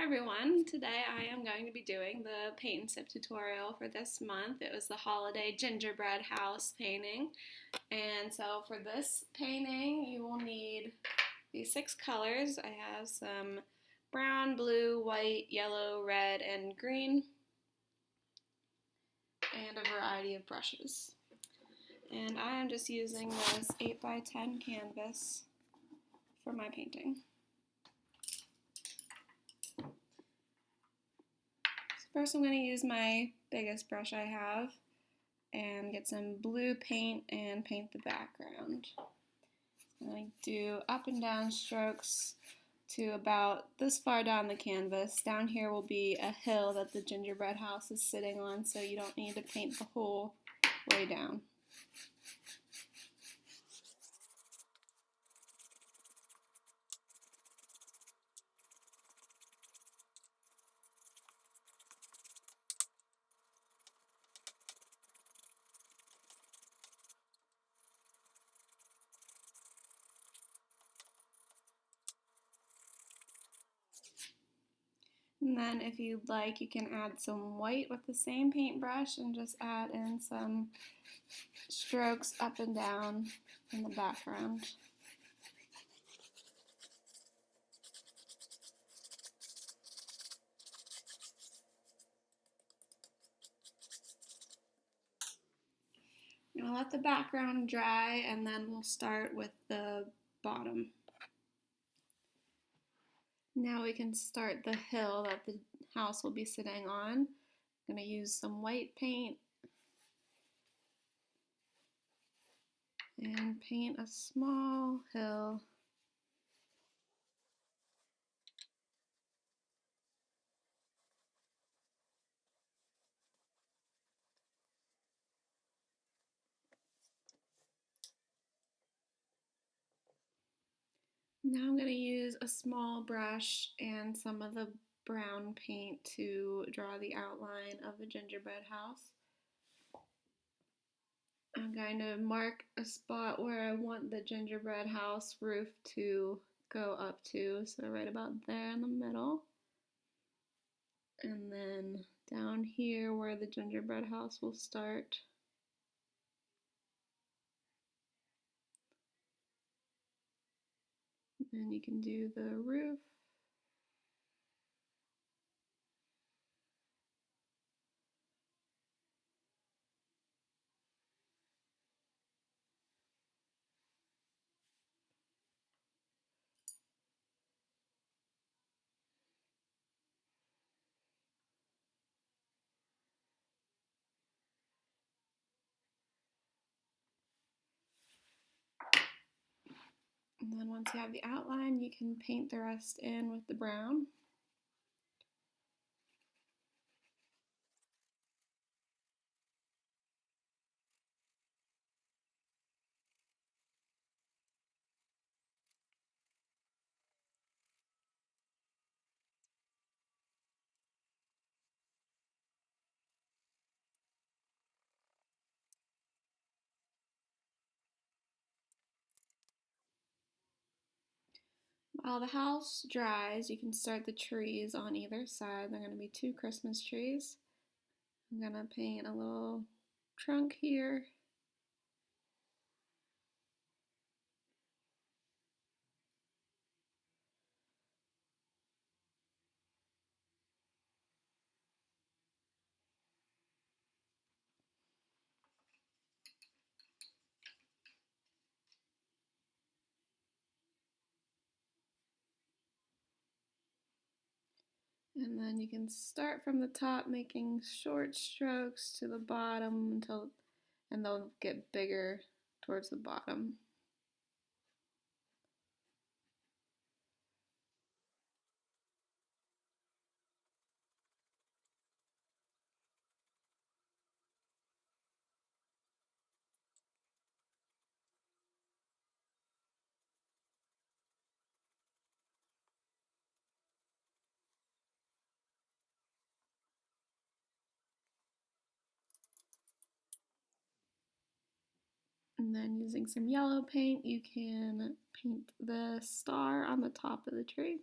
Hi everyone, today I am going to be doing the paint and sip tutorial for this month. It was the holiday gingerbread house painting, and so for this painting you will need these 6 colors. I have some brown, blue, white, yellow, red, and green, and a variety of brushes. And I am just using this 8x10 canvas for my painting. First I'm going to use my biggest brush I have and get some blue paint and paint the background. I'm going to do up and down strokes to about this far down the canvas. Down here will be a hill that the gingerbread house is sitting on, so you don't need to paint the whole way down. And then if you'd like, you can add some white with the same paintbrush and just add in some strokes up and down in the background. I'll let the background dry and then we'll start with the bottom. Now we can start the hill that the house will be sitting on. I'm going to use some white paint and paint a small hill. Now I'm going to use a small brush and some of the brown paint to draw the outline of the gingerbread house. I'm going to mark a spot where I want the gingerbread house roof to go up to, so right about there in the middle. And then down here where the gingerbread house will start. And you can do the roof. And then once you have the outline, you can paint the rest in with the brown. While the house dries, you can start the trees on either side. They're going to be 2 Christmas trees. I'm going to paint a little trunk here. And then you can start from the top making short strokes to the bottom and they'll get bigger towards the bottom. And then using some yellow paint, you can paint the star on the top of the tree.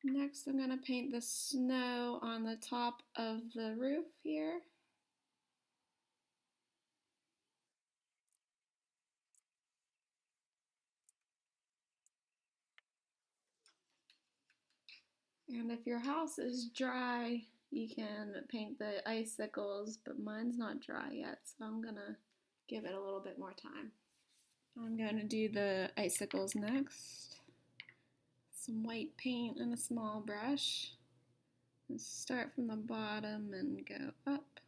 Next, I'm going to paint the snow on the top of the roof here. And if your house is dry, you can paint the icicles, but mine's not dry yet, so I'm going to give it a little bit more time. I'm going to do the icicles next. Some white paint and a small brush. Let's start from the bottom and go up.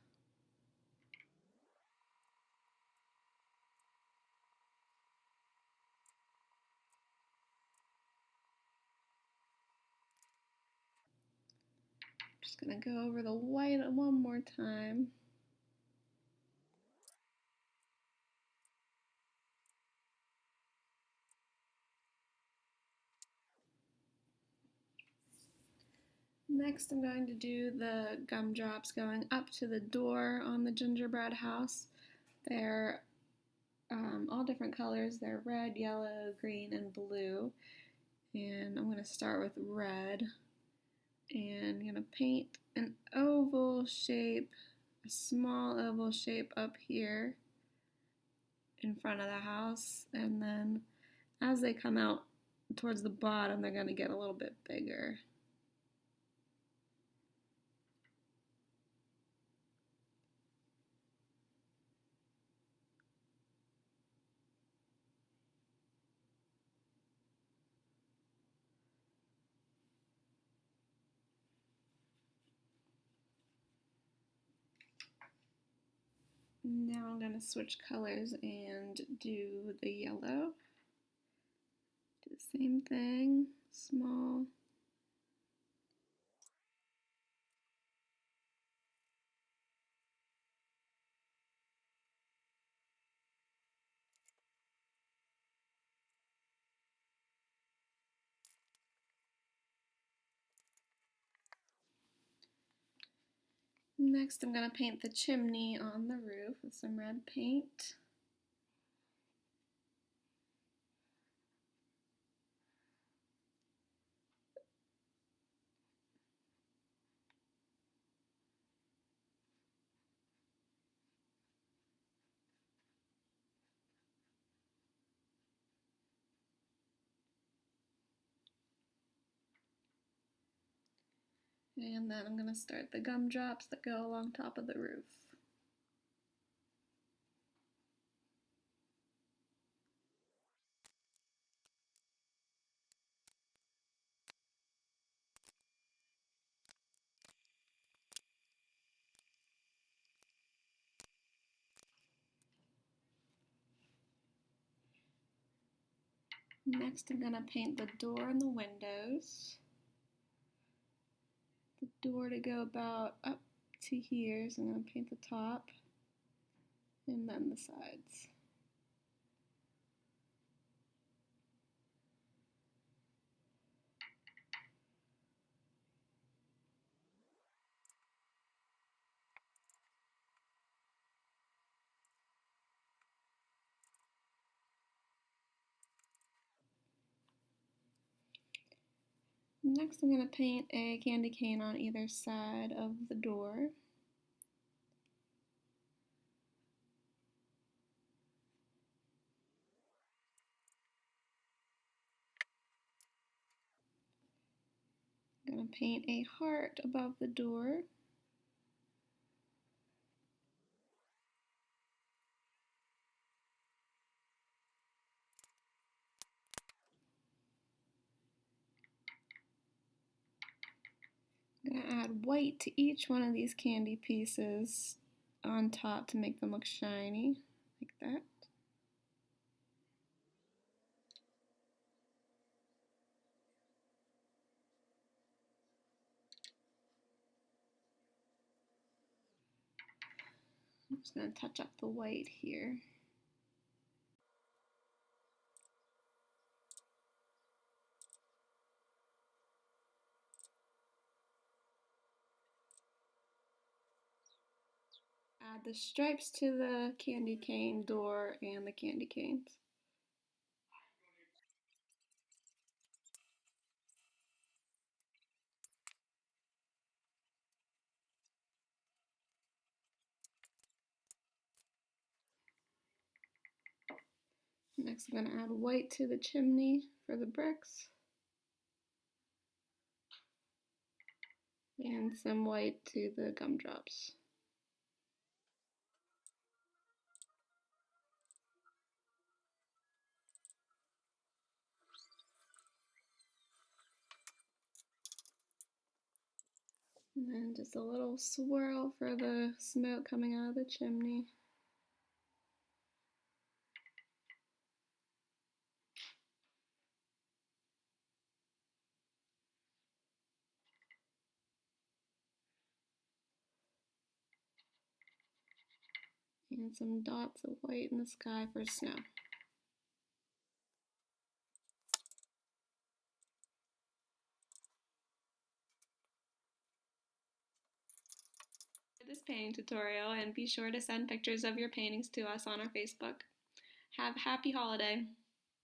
Just gonna go over the white one more time. Next, I'm going to do the gumdrops going up to the door on the gingerbread house. They're all different colors. They're red, yellow, green, and blue. And I'm going to start with red. And I'm going to paint an oval shape, a small oval shape up here in front of the house. And then as they come out towards the bottom, they're going to get a little bit bigger. Now I'm going to switch colors and do the yellow. Do the same thing, small. Next I'm going to paint the chimney on the roof with some red paint. And then I'm going to start the gumdrops that go along top of the roof. Next I'm going to paint the door and the windows. The door to go about up to here, so I'm going to paint the top and then the sides. Next I'm going to paint a candy cane on either side of the door. I'm going to paint a heart above the door. I'm going to add white to each one of these candy pieces on top to make them look shiny, like that. I'm just going to touch up the white here. Add the stripes to the candy cane door and the candy canes. Next I'm going to add white to the chimney for the bricks. And some white to the gumdrops. And then just a little swirl for the smoke coming out of the chimney. And some dots of white in the sky for snow. This painting tutorial, and be sure to send pictures of your paintings to us on our Facebook. Have a happy holiday!